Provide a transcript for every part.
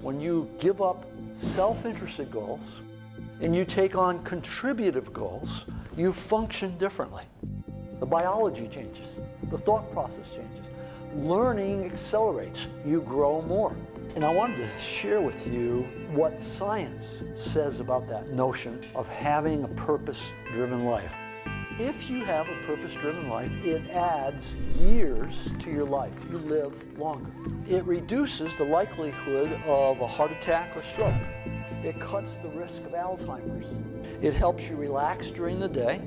When you give up self-interested goals and you take on contributive goals, you function differently. The biology changes, the thought process changes, learning accelerates, you grow more. And I wanted to share with you what science says about that notion of having a purpose-driven life. If you have a purpose-driven life, it adds years to your life. You live longer. It reduces the likelihood of a heart attack or stroke. It cuts the risk of Alzheimer's. It helps you relax during the day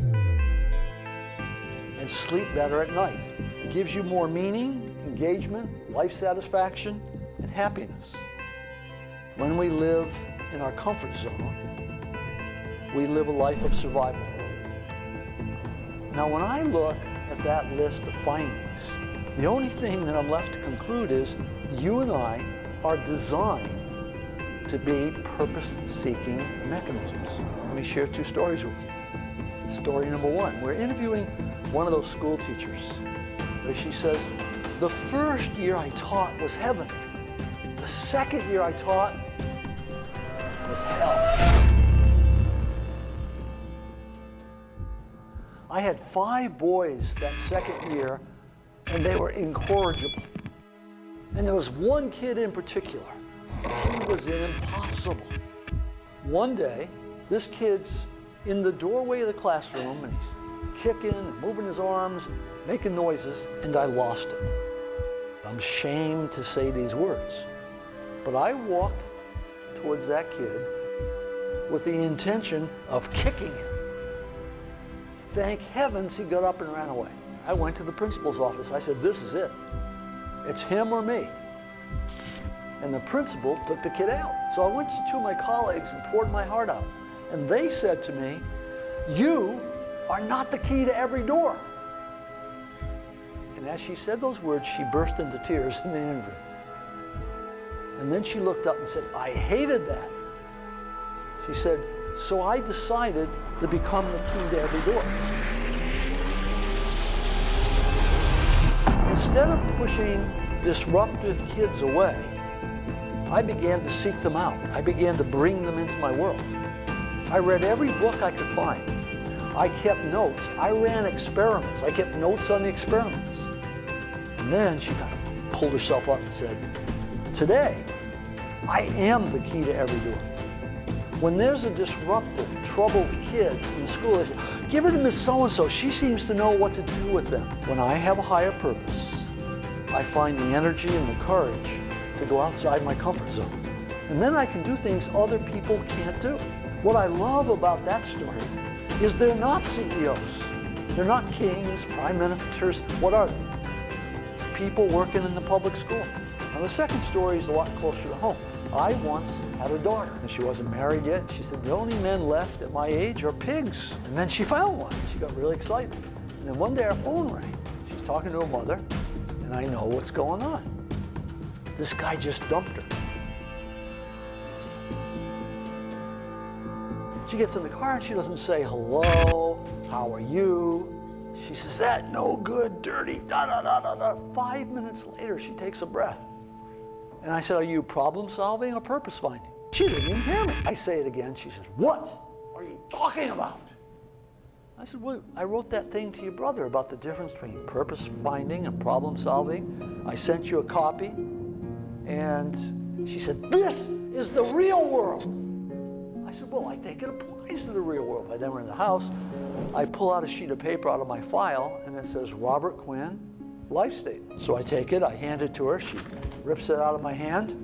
and sleep better at night. It gives you more meaning, engagement, life satisfaction, and happiness. When we live in our comfort zone, we live a life of survival. Now, when I look at that list of findings, the only thing that I'm left to conclude is you and I are designed to be purpose-seeking mechanisms. Let me share two stories with you. Story number one, we're interviewing one of those school teachers where she says, the first year I taught was heaven. The second year I taught was hell. I had 5 boys that second year, and they were incorrigible. And there was one kid in particular. He was impossible. One day, this kid's in the doorway of the classroom, and he's kicking and moving his arms, making noises, and I lost it. I'm ashamed to say these words, but I walked towards that kid with the intention of kicking him. Thank heavens he got up and ran away. I went to the principal's office. I said, this is it. It's him or me. And the principal took the kid out. So I went to my colleagues and poured my heart out. And they said to me, you are not the key to every door. And as she said those words, she burst into tears in the interview. And then she looked up and said, I hated that. She said, so I decided to become the key to every door. Instead of pushing disruptive kids away, I began to seek them out. I began to bring them into my world. I read every book I could find. I kept notes. I ran experiments. I kept notes on the experiments. And then she kind of pulled herself up and said, today, I am the key to every door. When there's a disruptive, troubled kid in school, they say, give her to Miss So-and-so. She seems to know what to do with them. When I have a higher purpose, I find the energy and the courage to go outside my comfort zone. And then I can do things other people can't do. What I love about that story is they're not CEOs. They're not kings, prime ministers. What are they? People working in the public school. Now the second story is a lot closer to home. I once had a daughter, and she wasn't married yet. She said, the only men left at my age are pigs. And then she found one. She got really excited. And then one day our phone rang. She's talking to her mother, and I know what's going on. This guy just dumped her. She gets in the car and she doesn't say, hello, how are you? She says, that no good, dirty, da-da-da-da-da. 5 minutes later, she takes a breath. And I said, are you problem solving or purpose finding? She didn't even hear me. I say it again. She says, what are you talking about? I said, well, I wrote that thing to your brother about the difference between purpose finding and problem solving. I sent you a copy. And she said, this is the real world. I said, well, I think it applies to the real world. By then we're in the house. I pull out a sheet of paper out of my file, and it says, Robert Quinn, life statement. So I take it, I hand it to her. She rips it out of my hand.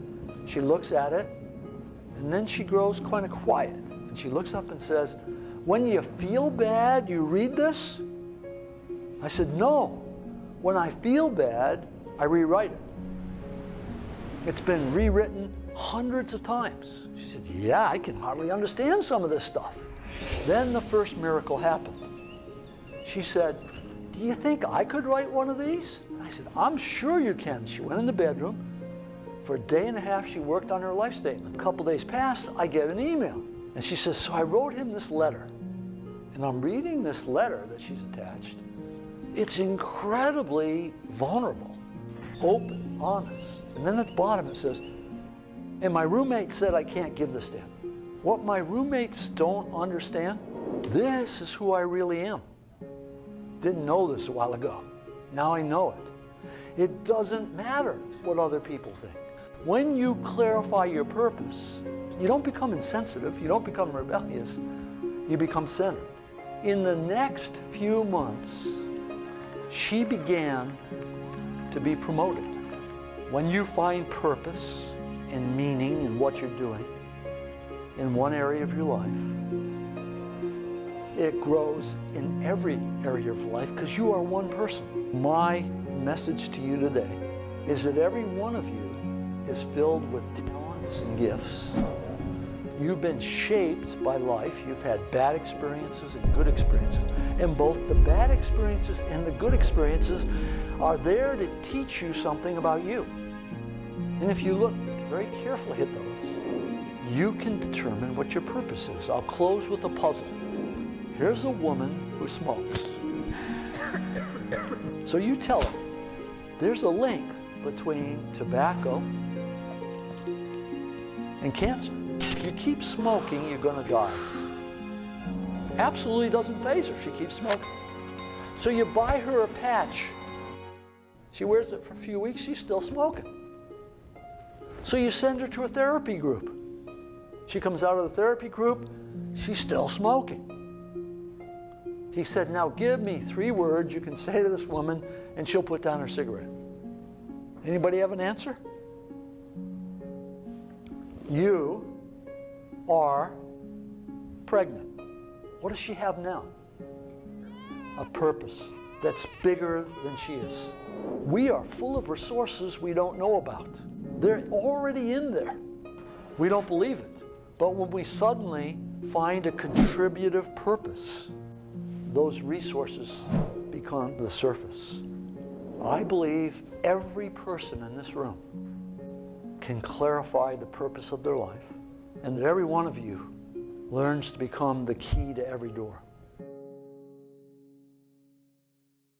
She looks at it, and then she grows kind of quiet. And she looks up and says, when you feel bad, you read this? I said, no. When I feel bad, I rewrite it. It's been rewritten hundreds of times. She said, yeah, I can hardly understand some of this stuff. Then the first miracle happened. She said, do you think I could write one of these? And I said, I'm sure you can. She went in the bedroom. For a day and a half, she worked on her life statement. A couple days passed, I get an email. And she says, so I wrote him this letter. And I'm reading this letter that she's attached. It's incredibly vulnerable, open, honest. And then at the bottom it says, And my roommate said I can't give this to him. What my roommates don't understand, this is who I really am. Didn't know this a while ago. Now I know it. It doesn't matter what other people think. When you clarify your purpose, you don't become insensitive, you don't become rebellious, you become centered. In the next few months, she began to be promoted. When you find purpose and meaning in what you're doing in one area of your life, it grows in every area of life because you are one person. My message to you today is that every one of you is filled with talents and gifts. You've been shaped by life. You've had bad experiences and good experiences. And both the bad experiences and the good experiences are there to teach you something about you. And if you look very carefully at those, you can determine what your purpose is. I'll close with a puzzle. Here's a woman who smokes. So you tell her, there's a link between tobacco and cancer. If you keep smoking, you're gonna die. Absolutely doesn't faze her, she keeps smoking. So you buy her a patch. She wears it for a few weeks, she's still smoking. So you send her to a therapy group. She comes out of the therapy group, she's still smoking. He said, now give me 3 words you can say to this woman and she'll put down her cigarette. Anybody have an answer? You are pregnant. What does she have now? A purpose that's bigger than she is. We are full of resources we don't know about. They're already in there. We don't believe it. But when we suddenly find a contributive purpose, those resources become the surface. I believe every person in this room can clarify the purpose of their life, and that every one of you learns to become the key to every door.